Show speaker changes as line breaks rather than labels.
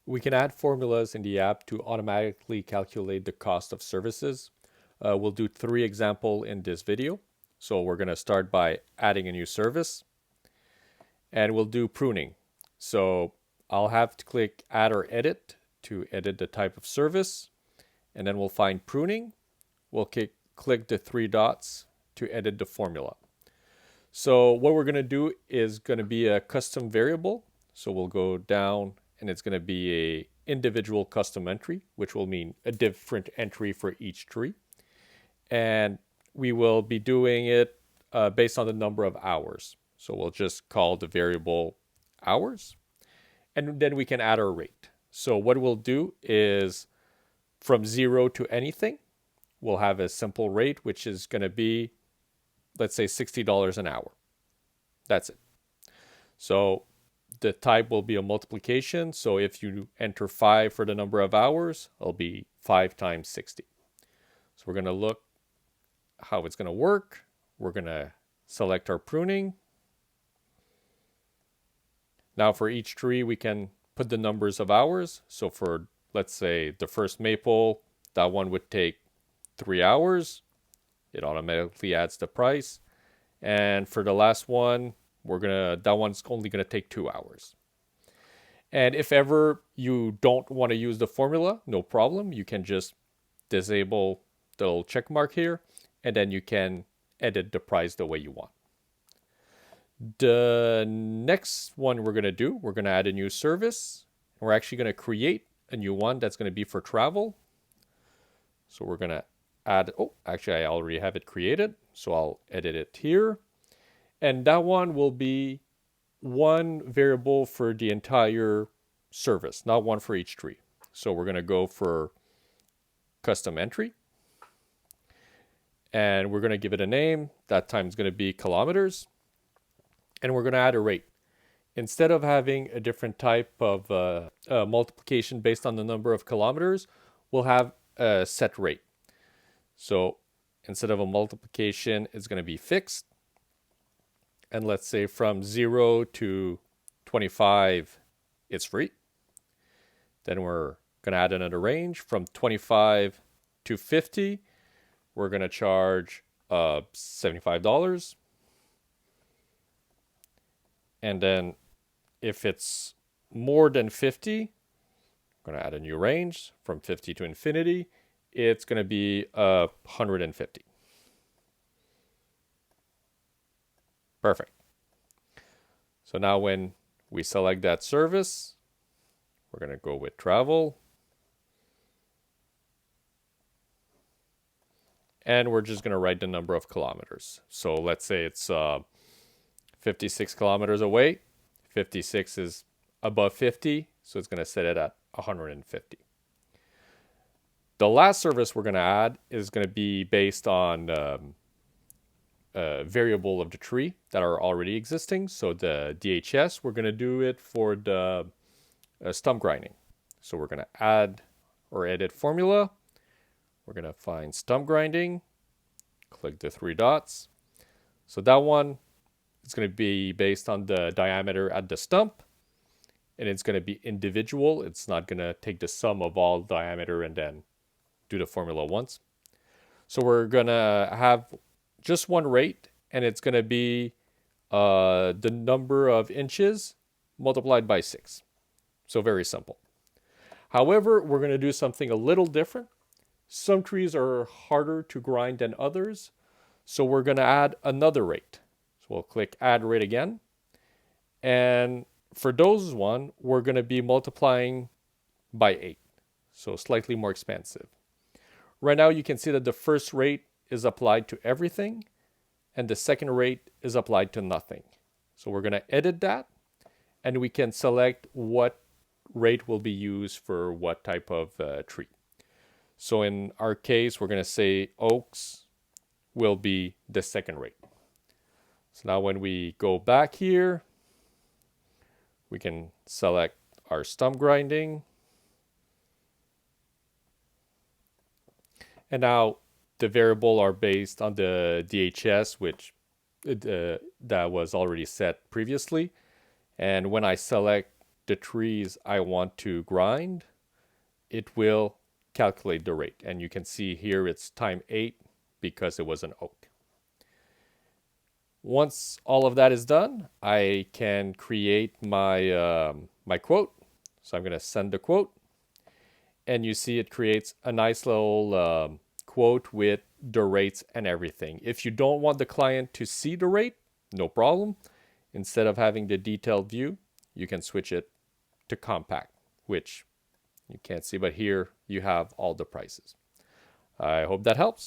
We can add formulas in the app to automatically calculate the cost of services. We'll do 3 examples in this video. So we're going to start by adding a new service, and we'll do pruning. So I'll have to click add or edit to edit the type of service, and then we'll find pruning. We'll click the 3 dots to edit the formula. So what we're going to do is going to be a custom variable. So we'll go down and it's going to be a individual custom entry, which will mean a different entry for each tree. And we will be doing it based on the number of hours. So we'll just call the variable hours, and then we can add our rate. So what we'll do is from 0 to anything, we'll have a simple rate, which is going to be, let's say, $60 an hour. That's it. So the type will be a multiplication. So if you enter 5 for the number of hours, it'll be 5 times 60. So we're going to look how it's going to work. We're going to select our pruning. Now for each tree, we can put the numbers of hours. So for, let's say, the first maple, that one would take 3 hours. It automatically adds the price. And for the last one, that one's only gonna take 2 hours. And if ever you don't want to use the formula, no problem. You can just disable the little check mark here, and then you can edit the price the way you want. The next one we're gonna do, we're gonna add a new service. We're actually gonna create a new one that's gonna be for travel. So we're gonna add, actually I already have it created, so I'll edit it here. And that one will be one variable for the entire service, not one for each tree. So we're going to go for custom entry. And we're going to give it a name. That time is going to be kilometers. And we're going to add a rate. Instead of having a different type of multiplication based on the number of kilometers, we'll have a set rate. So instead of a multiplication, it's going to be fixed. And let's say from 0 to 25, it's free. Then we're going to add another range. From 25 to 50, we're going to charge $75. And then if it's more than 50, I'm going to add a new range. From 50 to infinity, it's going to be 150. Perfect. So now when we select that service, we're going to go with travel. And we're just going to write the number of kilometers. So let's say it's 56 kilometers away. 56 is above 50, so it's going to set it at 150. The last service we're going to add is going to be based on variable of the tree that are already existing. So the DHS, we're going to do it for the stump grinding. So we're going to add or edit formula. We're going to find stump grinding, click the 3 dots. So that one is going to be based on the diameter at the stump, and it's going to be individual. It's not going to take the sum of all diameter and then do the formula once. So we're going to have just one rate, and it's going to be the number of inches multiplied by 6. So very simple. However, we're going to do something a little different. Some trees are harder to grind than others, so we're going to add another rate. So we'll click add rate again. And for those one, we're going to be multiplying by 8. So slightly more expensive. Right now you can see that the first rate is applied to everything, and the second rate is applied to nothing. So we're going to edit that, and we can select what rate will be used for what type of tree. So in our case, we're going to say oaks will be the second rate. So now when we go back here, we can select our stump grinding. And now the variable are based on the DHS, which that was already set previously. And when I select the trees I want to grind, it will calculate the rate. And you can see here it's time 8 because it was an oak. Once all of that is done, I can create my, my quote. So I'm going to send the quote. And you see it creates a nice little quote with the rates and everything. If you don't want the client to see the rate, no problem. Instead of having the detailed view, you can switch it to compact, which you can't see, but here you have all the prices. I hope that helps.